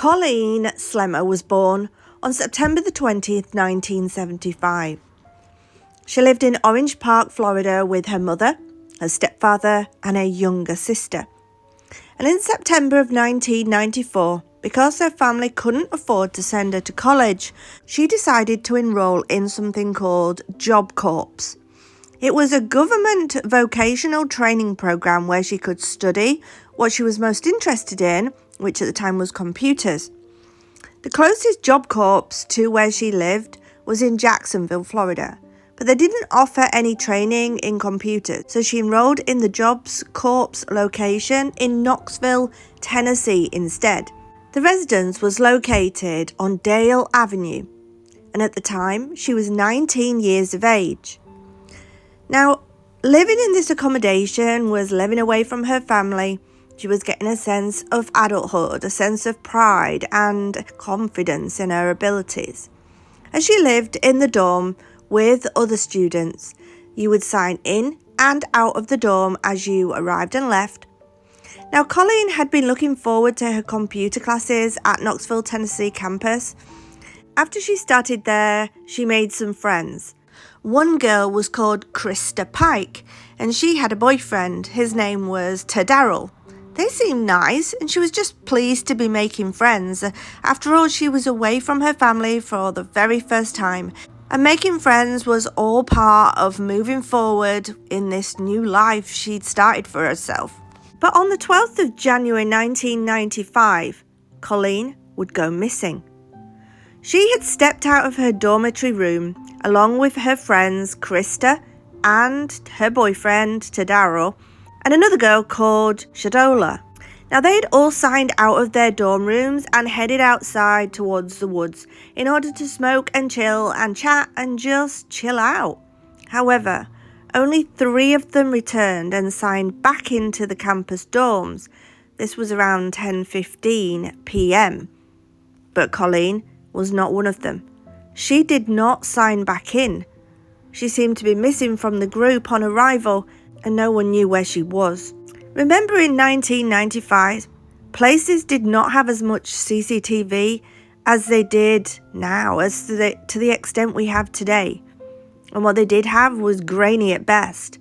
Colleen Slemmer was born on September the 20th, 1975. She lived in Orange Park, Florida with her mother, her stepfather and her younger sister. And in September of 1994, because her family couldn't afford to send her to college, she decided to enroll in something called Job Corps. It was a government vocational training program where she could study what she was most interested in, which at the time was computers. The closest Job Corps to where she lived was in Jacksonville, Florida, but they didn't offer any training in computers, so she enrolled in the Job Corps location in Knoxville, Tennessee instead. The residence was located on Dale Avenue, and at the time she was 19 years of age. Now, living in this accommodation was living away from her family. She was getting a sense of adulthood, a sense of pride and confidence in her abilities. As she lived in the dorm with other students, you would sign in and out of the dorm as you arrived and left. Now, Colleen had been looking forward to her computer classes at Knoxville, Tennessee campus. After she started there, she made some friends. One girl was called Christa Pike, and she had a boyfriend. His name was Darryl. They seemed nice, and she was just pleased to be making friends. After all, she was away from her family for the very first time, and making friends was all part of moving forward in this new life she'd started for herself. But on the 12th of January 1995, Colleen would go missing. She had stepped out of her dormitory room along with her friends Christa and her boyfriend Darryl and another girl called Shadola. Now, they had all signed out of their dorm rooms and headed outside towards the woods in order to smoke and chill and chat and just chill out. However, only 3 of them returned and signed back into the campus dorms. This was around 10:15 p.m. But Colleen was not one of them. She did not sign back in. She seemed to be missing from the group on arrival, and no one knew where she was. Remember, in 1995, places did not have as much CCTV as they did now, as to the extent we have today. And what they did have was grainy at best.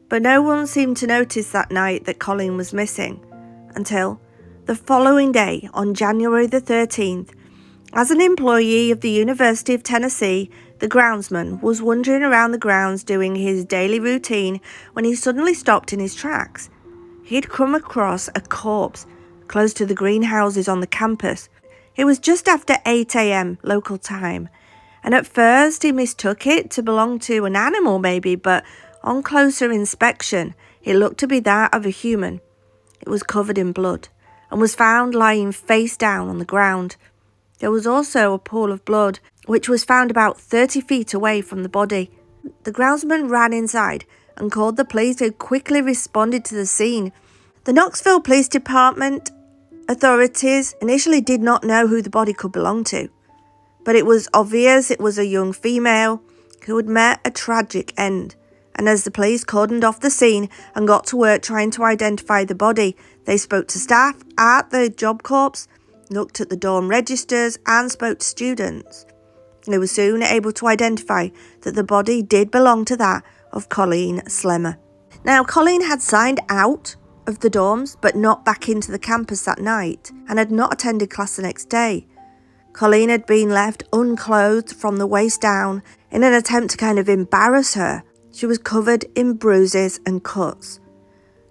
But no one seemed to notice that night that Colleen was missing, until the following day, on January the 13th, as an employee of the University of Tennessee, the groundsman was wandering around the grounds doing his daily routine when he suddenly stopped in his tracks. He had come across a corpse close to the greenhouses on the campus. It was just after 8 a.m. local time, and at first he mistook it to belong to an animal maybe, but on closer inspection, it looked to be that of a human. It was covered in blood and was found lying face down on the ground. There was also a pool of blood, which was found about 30 feet away from the body. The groundsman ran inside and called the police, who quickly responded to the scene. The Knoxville Police Department authorities initially did not know who the body could belong to, but it was obvious it was a young female who had met a tragic end. And as the police cordoned off the scene and got to work trying to identify the body, they spoke to staff at the Job Corps, looked at the dorm registers and spoke to students. They were soon able to identify that the body did belong to that of Colleen Slemmer. Now, Colleen had signed out of the dorms but not back into the campus that night and had not attended class the next day. Colleen had been left unclothed from the waist down in an attempt to kind of embarrass her. She was covered in bruises and cuts.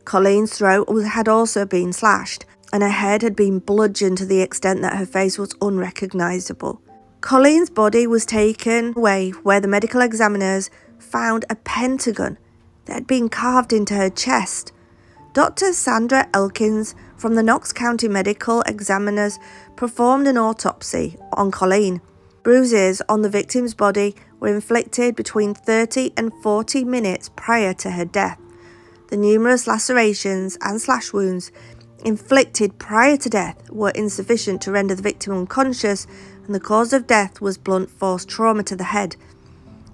Colleen's throat had also been slashed, and her head had been bludgeoned to the extent that her face was unrecognisable. Colleen's body was taken away where the medical examiners found a pentagon that had been carved into her chest. Dr. Sandra Elkins from the Knox County Medical Examiners performed an autopsy on Colleen. Bruises on the victim's body were inflicted between 30 and 40 minutes prior to her death. The numerous lacerations and slash wounds inflicted prior to death were insufficient to render the victim unconscious, and the cause of death was blunt force trauma to the head.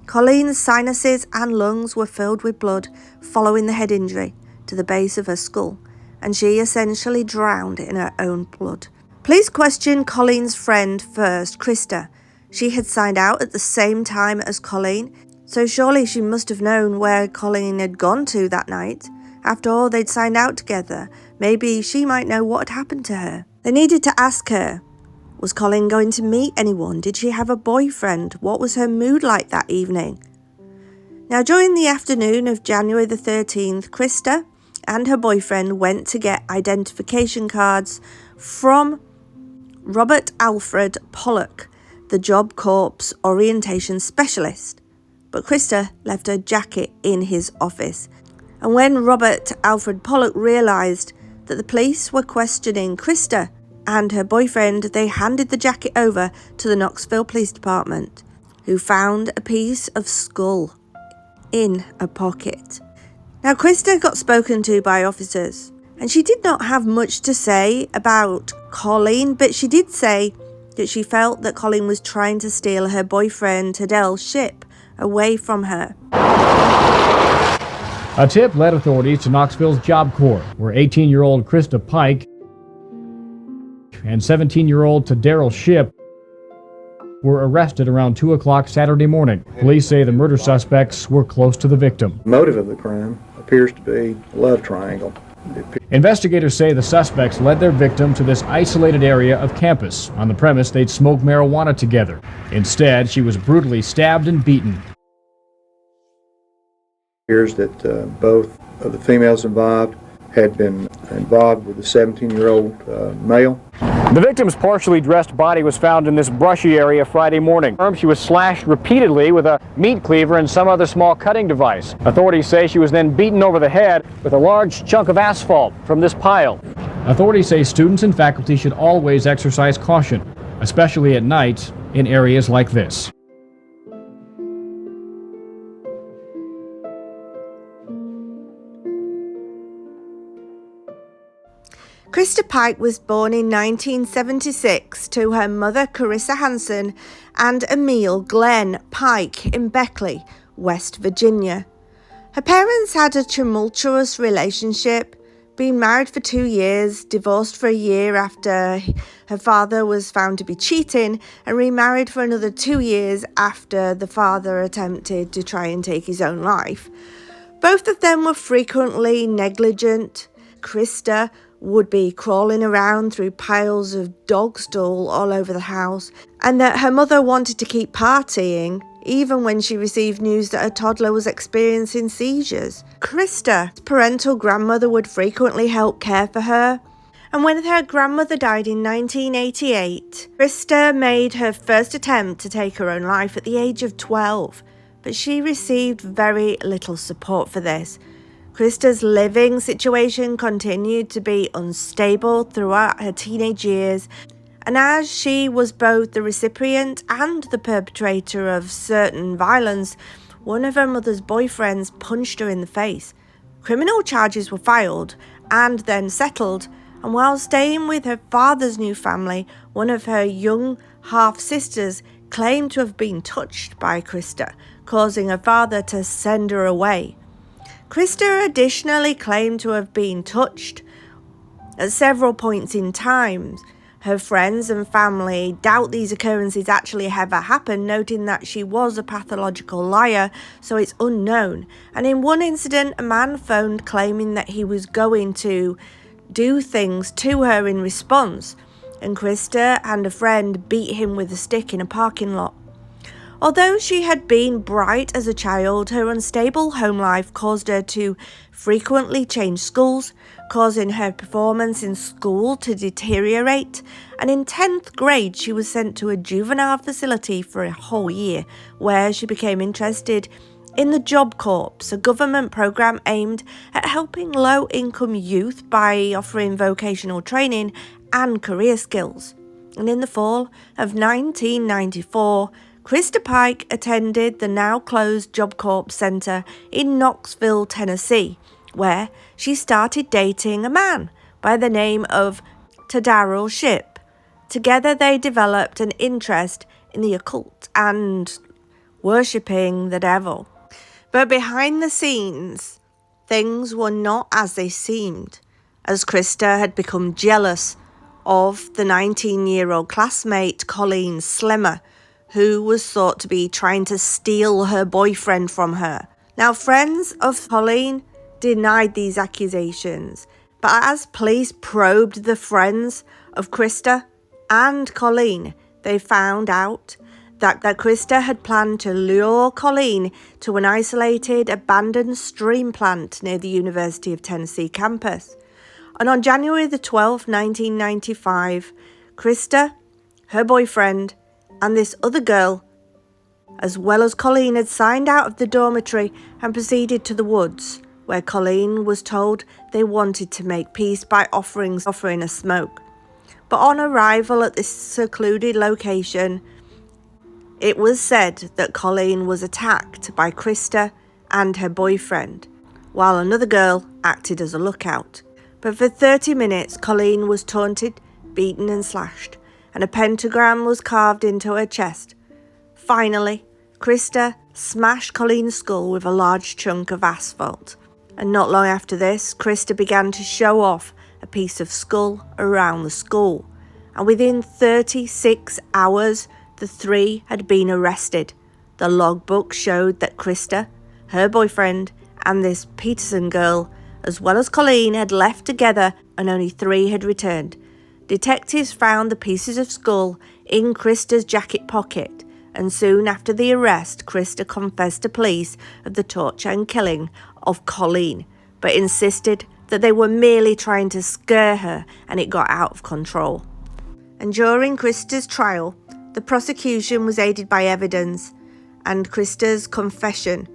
Colleen's sinuses and lungs were filled with blood following the head injury to the base of her skull, and she essentially drowned in her own blood. Police questioned Colleen's friend first, Christa. She had signed out at the same time as Colleen, so surely she must have known where Colleen had gone to that night. After all, they'd signed out together. Maybe she might know what had happened to her. They needed to ask her. Was Colleen going to meet anyone? Did she have a boyfriend? What was her mood like that evening? Now, during the afternoon of January the 13th, Christa and her boyfriend went to get identification cards from Robert Alfred Pollock, the Job Corps orientation specialist. But Christa left her jacket in his office. And when Robert Alfred Pollock realised that the police were questioning Christa and her boyfriend, they handed the jacket over to the Knoxville Police Department, who found a piece of skull in a pocket. Now, Christa got spoken to by officers, and she did not have much to say about Colleen, but she did say that she felt that Colleen was trying to steal her boyfriend Tadell's ship away from her. A tip led authorities to Knoxville's Job Corps, where 18-year-old ChristaPike and 17-year-old Tadell's ship were arrested around 2 o'clock Saturday morning. Police say the murder suspects were close to the victim. The motive of the crime appears to be a love triangle. Investigators say the suspects led their victim to this isolated area of campus. On the premise, they'd smoked marijuana together. Instead, she was brutally stabbed and beaten. It appears that both of the females involved had been involved with the 17-year-old male. The victim's partially dressed body was found in this brushy area Friday morning. She was slashed repeatedly with a meat cleaver and some other small cutting device. Authorities say she was then beaten over the head with a large chunk of asphalt from this pile. Authorities say students and faculty should always exercise caution, especially at night in areas like this. Christa Pike was born in 1976 to her mother Carissa Hanson and Emil Glenn Pike in Beckley, West Virginia. Her parents had a tumultuous relationship, being married for 2 years, divorced for a year after her father was found to be cheating, and remarried for another 2 years after the father attempted to try and take his own life. Both of them were frequently negligent. Christa would be crawling around through piles of dog stool all over the house, and that her mother wanted to keep partying even when she received news that her toddler was experiencing seizures. Christa's parental grandmother would frequently help care for her, and when her grandmother died in 1988, Christa made her first attempt to take her own life at the age of 12, but she received very little support for this. Christa's living situation continued to be unstable throughout her teenage years, and as she was both the recipient and the perpetrator of certain violence, one of her mother's boyfriends punched her in the face. Criminal charges were filed and then settled, and while staying with her father's new family, one of her young half-sisters claimed to have been touched by Christa, causing her father to send her away. Christa additionally claimed to have been touched at several points in time. Her friends and family doubt these occurrences actually ever happened, noting that she was a pathological liar, so it's unknown. And in one incident, a man phoned claiming that he was going to do things to her in response, and Christa and a friend beat him with a stick in a parking lot. Although she had been bright as a child, her unstable home life caused her to frequently change schools, causing her performance in school to deteriorate, and in 10th grade she was sent to a juvenile facility for a whole year, where she became interested in the Job Corps, a government program aimed at helping low-income youth by offering vocational training and career skills. And in the fall of 1994, Christa Pike attended the now-closed Job Corps Center in Knoxville, Tennessee, where she started dating a man by the name of Tadell's ship. Together they developed an interest in the occult and worshipping the devil. But behind the scenes, things were not as they seemed, as Christa had become jealous of the 19-year-old classmate Colleen Slemmer, who was thought to be trying to steal her boyfriend from her. Now, friends of Colleen denied these accusations, but as police probed the friends of Christa and Colleen, they found out that Christa had planned to lure Colleen to an isolated, abandoned stream plant near the University of Tennessee campus. And on January the 12th, 1995, Christa, her boyfriend, and this other girl, as well as Colleen, had signed out of the dormitory and proceeded to the woods, where Colleen was told they wanted to make peace by offering a smoke. But on arrival at this secluded location, it was said that Colleen was attacked by Christa and her boyfriend, while another girl acted as a lookout. But for 30 minutes, Colleen was taunted, beaten and slashed, and a pentagram was carved into her chest. Finally, Christa smashed Colleen's skull with a large chunk of asphalt. And not long after this, Christa began to show off a piece of skull around the school. And within 36 hours, the three had been arrested. The logbook showed that Christa, her boyfriend, and this Peterson girl, as well as Colleen, had left together and only 3 had returned. Detectives found the pieces of skull in Christa's jacket pocket, and soon after the arrest, Christa confessed to police of the torture and killing of Colleen, but insisted that they were merely trying to scare her and it got out of control. And during Christa's trial, the prosecution was aided by evidence and Christa's confession.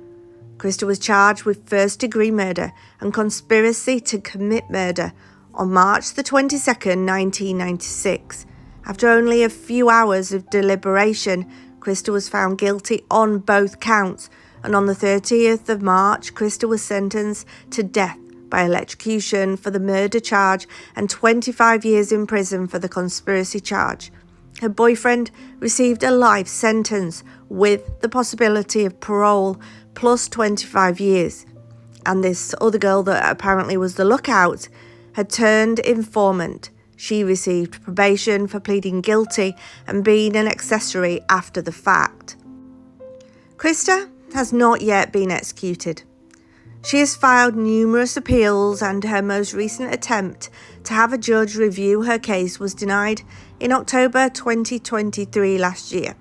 Christa was charged with first-degree murder and conspiracy to commit murder on March the 22nd, 1996. After only a few hours of deliberation, Christa was found guilty on both counts, and on the 30th of March, Christa was sentenced to death by electrocution for the murder charge and 25 years in prison for the conspiracy charge. Her boyfriend received a life sentence with the possibility of parole plus 25 years. And this other girl that apparently was the lookout had turned informant. She received probation for pleading guilty and being an accessory after the fact. Christa has not yet been executed. She has filed numerous appeals, and her most recent attempt to have a judge review her case was denied in October 2023 last year.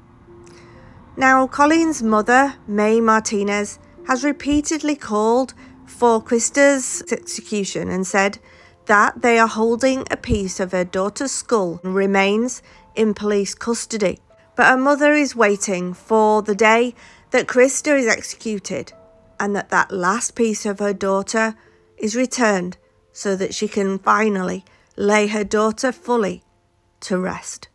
Now, Colleen's mother, May Martinez, has repeatedly called for Christa's execution and said that they are holding a piece of her daughter's skull and remains in police custody. But her mother is waiting for the day that Christa is executed and that last piece of her daughter is returned so that she can finally lay her daughter fully to rest.